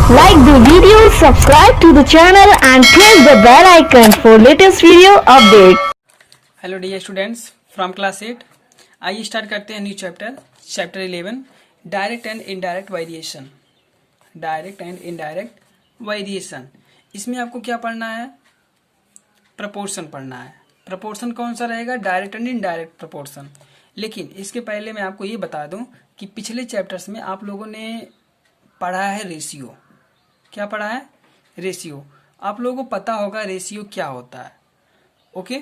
Like the video, subscribe to the channel and press the bell icon for latest video update. Hello dear students from class 8। आइए start करते हैं new chapter 11 direct and indirect variation. Direct and indirect variation, इसमें आपको क्या पढ़ना है? Proportion पढ़ना है। प्रपोर्शन कौन सा रहेगा? Direct and indirect proportion. लेकिन इसके पहले मैं आपको ये बता दूं कि पिछले चैप्टर्स में आप लोगों ने पढ़ा है रेशियो। क्या पढ़ा है? रेशियो। आप लोगों को पता होगा रेशियो क्या होता है। ओके,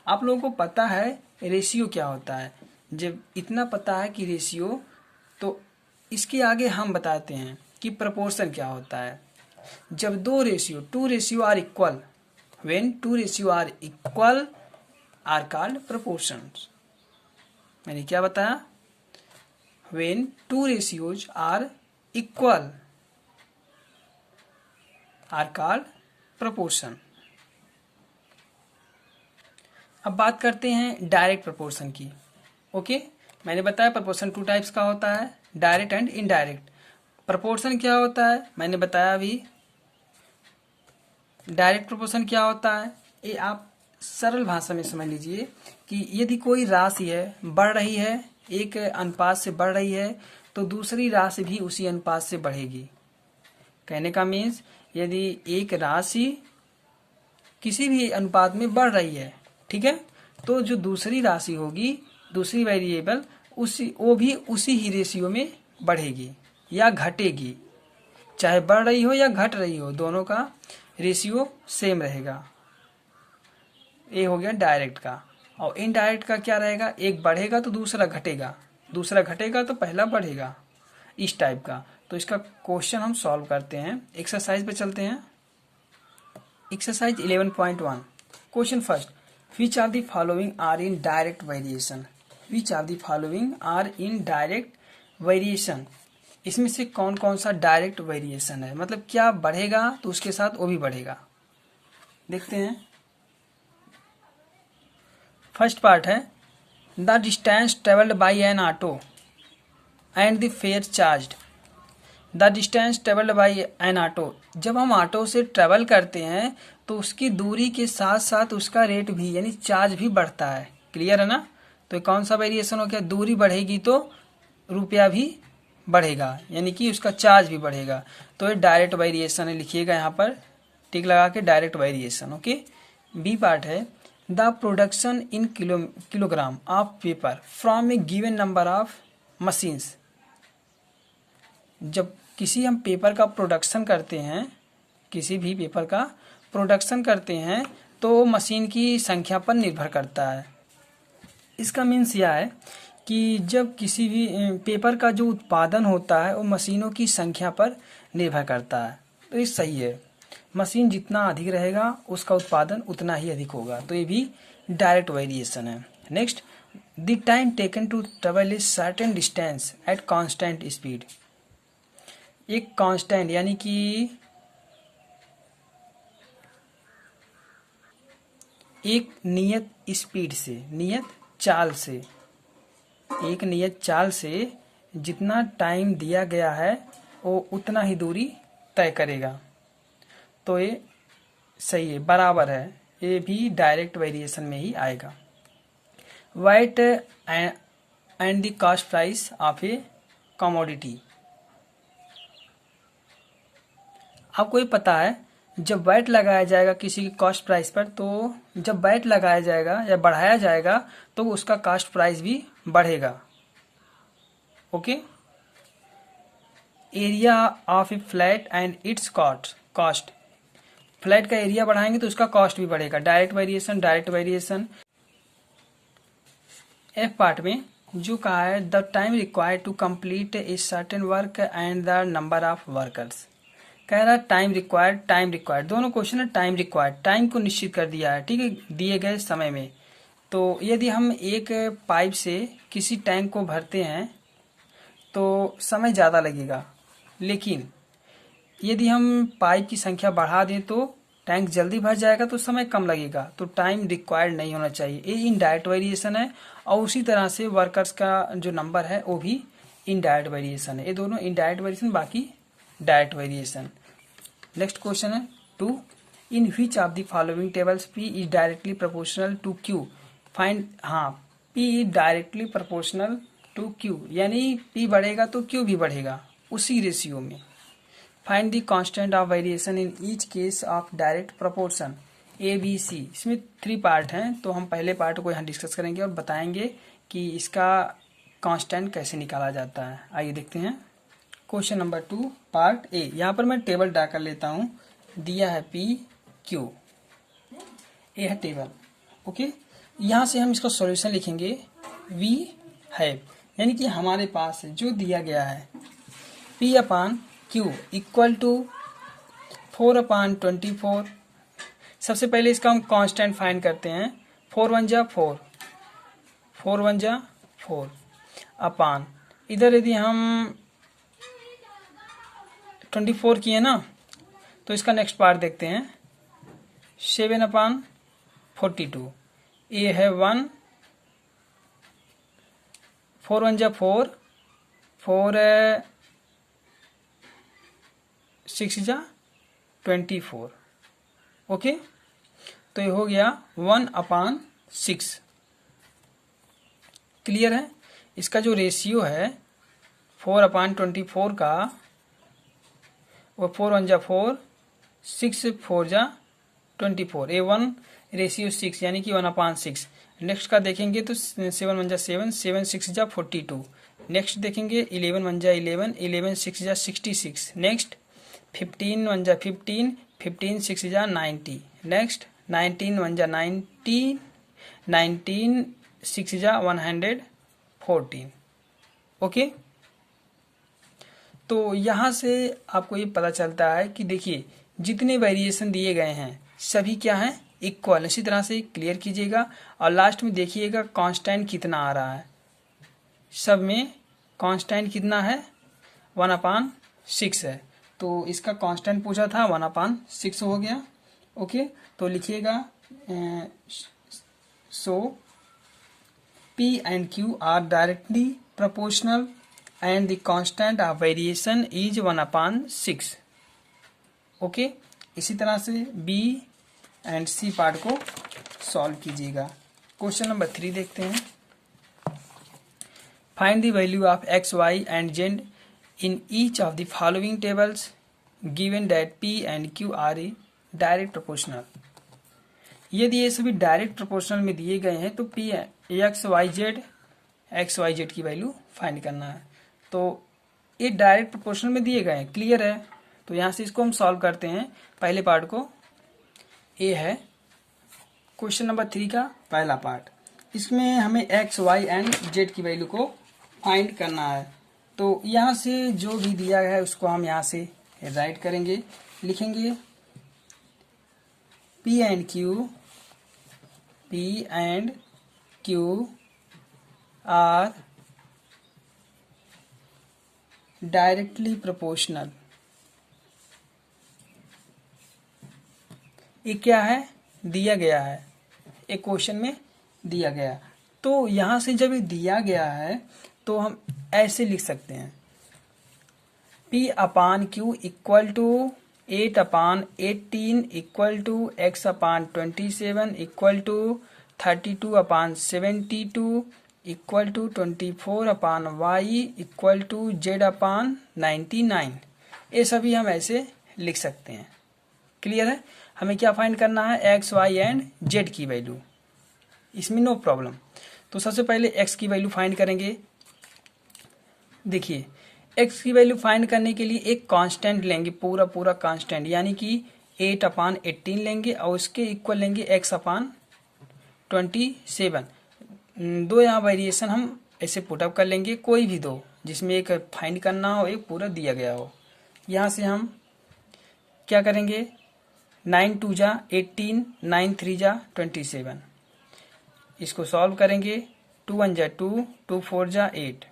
आप लोगों को पता है रेशियो क्या होता है। जब इतना पता है कि रेशियो, तो इसके आगे हम बताते हैं कि प्रपोर्शन क्या होता है। जब two ratio are equal, when two ratio are equal are called proportions. मैंने क्या बताया? When two ratios are equal are called proportion. अब बात करते हैं डायरेक्ट प्रपोर्शन की। ओके, मैंने बताया प्रपोर्शन टू टाइप्स का होता है, डायरेक्ट एंड इनडायरेक्ट। प्रपोर्शन क्या होता है मैंने बताया अभी। डायरेक्ट प्रपोर्शन क्या होता है ये आप सरल भाषा में समझ लीजिए कि यदि कोई राशि है बढ़ रही है, एक अनुपात से बढ़ रही है, तो दूसरी राशि भी उसी अनुपात से बढ़ेगी। कहने का मीन्स यदि एक राशि किसी भी अनुपात में बढ़ रही है, ठीक है, तो जो दूसरी राशि होगी, दूसरी वेरिएबल, वो भी उसी ही रेशियो में बढ़ेगी या घटेगी। चाहे बढ़ रही हो या घट रही हो, दोनों का रेशियो सेम रहेगा। ये हो गया डायरेक्ट का। और इनडायरेक्ट का क्या रहेगा? एक बढ़ेगा तो दूसरा घटेगा, दूसरा घटेगा तो पहला बढ़ेगा, इस टाइप का। तो इसका क्वेश्चन हम सॉल्व करते हैं। एक्सरसाइज पे चलते हैं। Exercise 11.1 question first, which are the following are in direct variation. Which are the following are in direct variation. इसमें से कौन कौन सा डायरेक्ट वेरिएशन है, मतलब क्या बढ़ेगा तो उसके साथ वो भी बढ़ेगा। देखते हैं। फर्स्ट पार्ट है the distance travelled by N auto and the fair charged. The distance travelled by N auto, जब हम ऑटो से ट्रेवल करते हैं तो उसकी दूरी के साथ साथ उसका रेट भी यानी चार्ज भी बढ़ता है। क्लियर है ना? तो कौन सा वेरिएशन हो गया? दूरी बढ़ेगी तो रुपया भी बढ़ेगा, यानी कि उसका चार्ज भी बढ़ेगा। तो ये डायरेक्ट वेरिएशन है, लिखिएगा यहाँ पर टिक लगा के, direct variation. Okay. B part है the production in kilogram of paper from a given number of machines. जब किसी हम पेपर का प्रोडक्शन करते हैं, किसी भी पेपर का प्रोडक्शन करते हैं, तो मशीन की संख्या पर निर्भर करता है। इसका मीन्स यह है कि जब किसी भी पेपर का जो उत्पादन होता है वो मशीनों की संख्या पर निर्भर करता है। तो ये सही है, मशीन जितना अधिक रहेगा उसका उत्पादन उतना ही अधिक होगा। तो ये भी डायरेक्ट वेरिएशन है। Next, the time taken to travel a certain distance at constant speed. एक कांस्टेंट यानी कि एक नियत स्पीड से, नियत चाल से, एक नियत चाल से जितना टाइम दिया गया है वो उतना ही दूरी तय करेगा। तो ये सही है, बराबर है। ये भी डायरेक्ट वेरिएशन में ही आएगा। White and the cost price of A commodity. आपको ये पता है जब वैट लगाया जाएगा किसी की कॉस्ट प्राइस पर, तो जब वैट लगाया जाएगा या बढ़ाया जाएगा तो उसका कॉस्ट प्राइस भी बढ़ेगा। Okay. Area of a flat and its cost. Flat का एरिया बढ़ाएंगे तो उसका कॉस्ट भी बढ़ेगा। Direct variation, direct variation. F part में जो कहा है the time required to complete a certain work and the number of workers. कह रहा है टाइम रिक्वायर्ड, दोनों क्वेश्चन है टाइम रिक्वायर्ड, टाइम को निश्चित कर दिया है, ठीक है, दिए गए समय में। तो यदि हम एक पाइप से किसी टैंक को भरते हैं तो समय ज़्यादा लगेगा, लेकिन यदि हम पाइप की संख्या बढ़ा दें तो टैंक जल्दी भर जाएगा तो समय कम लगेगा। तो टाइम रिक्वायर्ड नहीं होना चाहिए। ये इनडायरेक्ट वेरिएशन है। और उसी तरह से वर्कर्स का जो नंबर है वो भी इनडायरेक्ट वेरिएशन है। ये दोनों इनडायरेक्ट वेरिएशन, बाकी डायरेक्ट वेरिएशन। नेक्स्ट क्वेश्चन है 2, in which of the following tables P is directly proportional to Q, find. हाँ, P is directly proportional to Q, यानी P बढ़ेगा तो Q भी बढ़ेगा उसी रेशियो में। Find the constant of variation in each case of direct proportion A B C। इसमें 3 part हैं, तो हम पहले पार्ट को यहाँ डिस्कस करेंगे और बताएंगे कि इसका कांस्टेंट कैसे निकाला जाता है। आइए देखते हैं क्वेश्चन नंबर 2 पार्ट ए। यहाँ पर मैं टेबल ड्रा कर लेता हूँ। दिया है P Q, ये है टेबल। ओके, यहाँ से हम इसका सॉल्यूशन लिखेंगे। V है, यानी कि हमारे पास जो दिया गया है P upon Q equal to 4/24। सबसे पहले इसका हम कांस्टेंट फाइंड करते हैं। 4 1 जा 4, 4 1 जा 4 अपान, इधर यदि हम 24 किए ना, तो इसका नेक्स्ट पार्ट देखते हैं। 7/42, ये है 1, 4 1 जा 4, 4 6 जा 24। ओके, तो ये हो गया 1/6। क्लियर है। इसका जो रेशियो है 4/24 का, वो 4 1 जा 4, 6 4 जा 24, ये 1:6 यानी कि 1/6। नेक्स्ट का देखेंगे तो 7 1 जा 7, 7 6 जा 42। नेक्स्ट देखेंगे 11 1 जा 11, 11 6 जा 66। नेक्स्ट 15 1 जा 15, 15 6 जा 90। नेक्स्ट 19 1 जा 19, 19 6 जा 114। ओके, तो यहाँ से आपको ये पता चलता है कि देखिए जितने वेरिएशन दिए गए हैं सभी क्या हैं, इक्वल। इसी तरह से क्लियर कीजिएगा और लास्ट में देखिएगा कांस्टेंट कितना आ रहा है। सब में कांस्टेंट कितना है, 1/6 है। तो इसका कांस्टेंट पूछा था, 1/6 हो गया। ओके, तो लिखिएगा सो P and Q are directly proportional and the constant of variation is 1/6। Okay, इसी तरह से B एंड C पार्ट को सॉल्व कीजिएगा। क्वेश्चन नंबर 3 देखते हैं। Find the value of x, y and z in each of the following tables given that P and Q are direct proportional। यदि ये सभी डायरेक्ट प्रोपोर्शनल में दिए गए हैं तो P x y z की वैल्यू फाइंड करना है। तो ये डायरेक्ट प्रोपोर्शनल में दिए गए हैं, क्लियर है। तो यहाँ से इसको हम सॉल्व करते हैं। पहले पार्ट को, ये है क्वेश्चन नंबर 3 का पहला पार्ट। इसमें हमें x, y एंड z की वैल्यू को फाइंड करना है। तो यहाँ से जो भी दिया गया है उसको हम यहाँ से राइट करेंगे। लिखेंगे P and Q are directly proportional. ये क्या है, दिया गया है, एक क्वेश्चन में दिया गया। तो यहाँ से जब ये दिया गया है तो हम ऐसे लिख सकते हैं P/Q equal to 8/18 equal to x/27 equal to 32/72 equal to 24/y equal to z/99। ये सभी हम ऐसे लिख सकते हैं। क्लियर है। हमें क्या फाइंड करना है, x, y एंड z की वैल्यू। इसमें नो प्रॉब्लम। तो सबसे पहले x की वैल्यू फाइंड करेंगे। देखिए x की वैल्यू फाइंड करने के लिए एक कांस्टेंट लेंगे, पूरा कांस्टेंट, यानी कि 8/18 लेंगे और उसके इक्वल लेंगे x/27। दो यहाँ वेरिएशन हम ऐसे पुटअप कर लेंगे, कोई भी दो जिसमें एक फाइंड करना हो, एक पूरा दिया गया हो। यहाँ से हम क्या करेंगे, 9 2 जा 18, 9 3 जा 27। इसको सॉल्व करेंगे। 2 1 जा 2, 2 4 जा 8।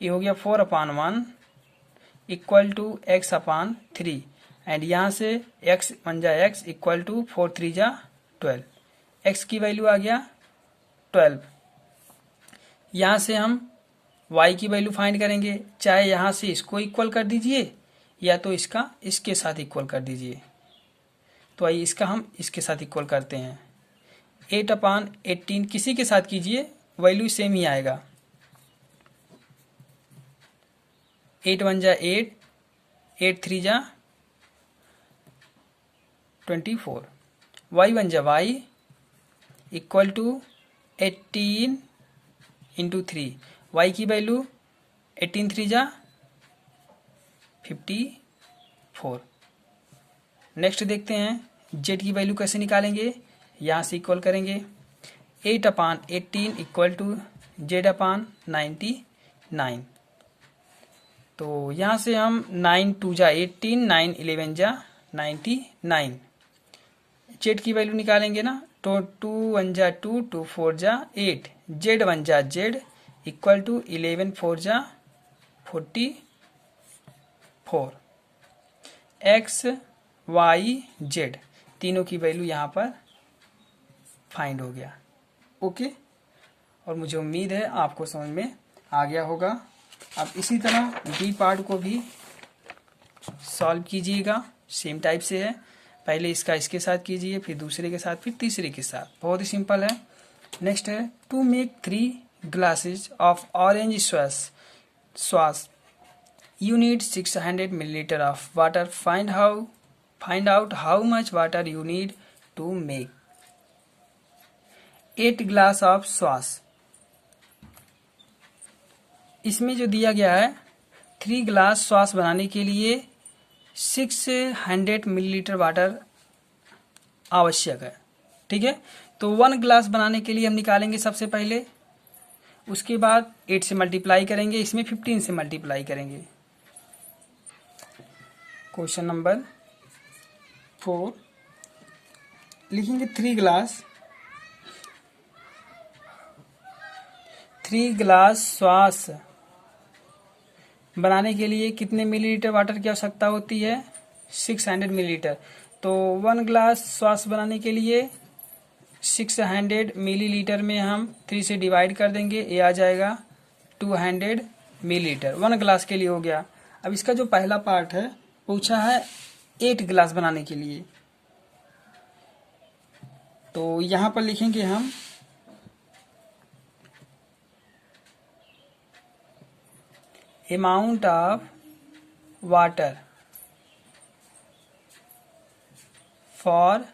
ये हो गया 4/1 इक्वल टू x/3। एंड यहाँ से x 1 जा x इक्वल टू 4 3 जा 12। x की वैल्यू आ गया 12। यहाँ से हम y की वैल्यू फाइंड करेंगे। चाहे यहाँ से इसको इक्वल कर दीजिए या तो इसका इसके साथ इक्वल कर दीजिए। तो आइए इसका हम इसके साथ इक्वल करते हैं। 8/18 किसी के साथ कीजिए, वैल्यू सेम ही आएगा। 8 1 जा 8, 8 3 जा 24, y 1 जा y equal to 18 into 3, y की वैल्यू 18 3 जा 54। नेक्स्ट देखते हैं z की वैल्यू कैसे निकालेंगे। यहाँ से इक्वल करेंगे 8/18 इक्वल टू z/99। तो यहाँ से हम 9 2 जा 18, 9 11 जा 99। z की वैल्यू निकालेंगे ना, तो 2 1 जा 2, 2 4 जा 8, z 1 जा z इक्वल टू 11 4 जा 44। x y z तीनों की वैल्यू यहाँ पर फाइंड हो गया। ओके, और मुझे उम्मीद है आपको समझ में आ गया होगा। अब इसी तरह बी पार्ट को भी सॉल्व कीजिएगा, सेम टाइप से है। पहले इसका इसके साथ कीजिए, फिर दूसरे के साथ, फिर तीसरे के साथ। बहुत ही सिंपल है। नेक्स्ट है to make 3 glasses of orange sauce you need 600 milliliter of water. Find out how much water you need to make 8 glass of sauce. इसमें जो दिया गया है 3 ग्लास सॉस बनाने के लिए 600 मिलीलीटर वाटर आवश्यक है। ठीक है, तो 1 ग्लास बनाने के लिए हम निकालेंगे सबसे पहले, उसके बाद 8 से मल्टीप्लाई करेंगे, इसमें 15 से मल्टीप्लाई करेंगे। क्वेश्चन नंबर 4 लिखेंगे 3 ग्लास सॉस बनाने के लिए कितने मिलीलीटर वाटर की आवश्यकता होती है? 600 मिलीलीटर। तो 1 ग्लास सॉस बनाने के लिए 600 मिलीलीटर में हम 3 से डिवाइड कर देंगे, ये आ जाएगा 200 मिलीलीटर। 1 ग्लास के लिए हो गया। अब इसका जो पहला पार्ट है पूछा है 8 ग्लास बनाने के लिए, तो यहां पर लिखेंगे हम amount of water for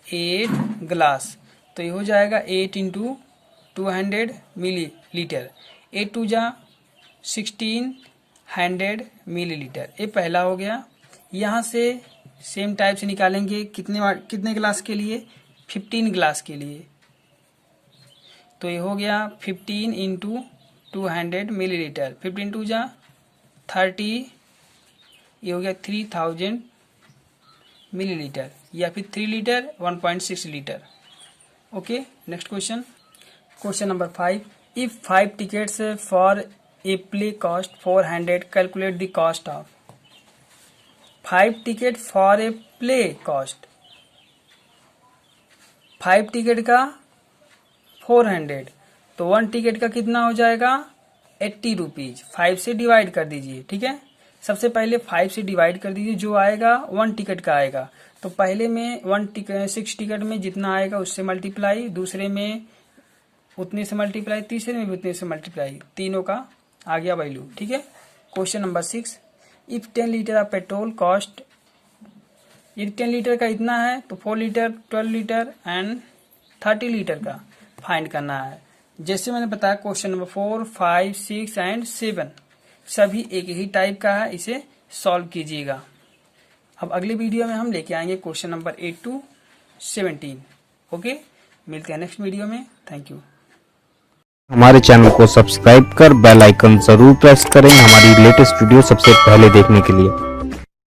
8 glass. तो ये हो जाएगा 8 इंटू 200 मिलीलीटर। 8 2 जा 1600 मिलीलीटर, ये पहला हो गया। यहाँ से सेम टाइप से निकालेंगे कितने ग्लास के लिए? 15 ग्लास के लिए। तो ये हो गया 15 इंटू 200 मिलीलीटर। 15 2 जा 30, ये हो गया 3000 मिलीलीटर, या फिर 3 litre 1.6 litre. Okay, next question number 5। If 5 tickets for a play cost 400, calculate the cost of 5 ticket for a play cost. 5 ticket का 400, तो 1 ticket का कितना हो जाएगा? 80 रुपीज। 5 से डिवाइड कर दीजिए। ठीक है, सबसे पहले 5 से डिवाइड कर दीजिए, जो आएगा 1 टिकट का आएगा। तो पहले में 6 टिकट में जितना आएगा उससे मल्टीप्लाई, दूसरे में उतने से मल्टीप्लाई, तीसरे में भी उतने से मल्टीप्लाई, तीनों का आ गया वैल्यू। ठीक है, question number 6। If 10 litre of petrol cost, ये 10 लीटर का इतना है, तो 4 लीटर, 12 लीटर एंड 30 लीटर का फाइंड करना है। जैसे मैंने बताया क्वेश्चन नंबर 4, 5, 6 एंड 7 सभी एक ही टाइप का है, इसे सॉल्व कीजिएगा। अब अगले वीडियो में हम लेके आएंगे क्वेश्चन नंबर 8 to 17। ओके, मिलते हैं नेक्स्ट वीडियो में। Thank you. हमारे चैनल को सब्सक्राइब कर बेल आइकन जरूर प्रेस करें हमारी लेटेस्ट वीडियो सबसे पहले देखने के लिए।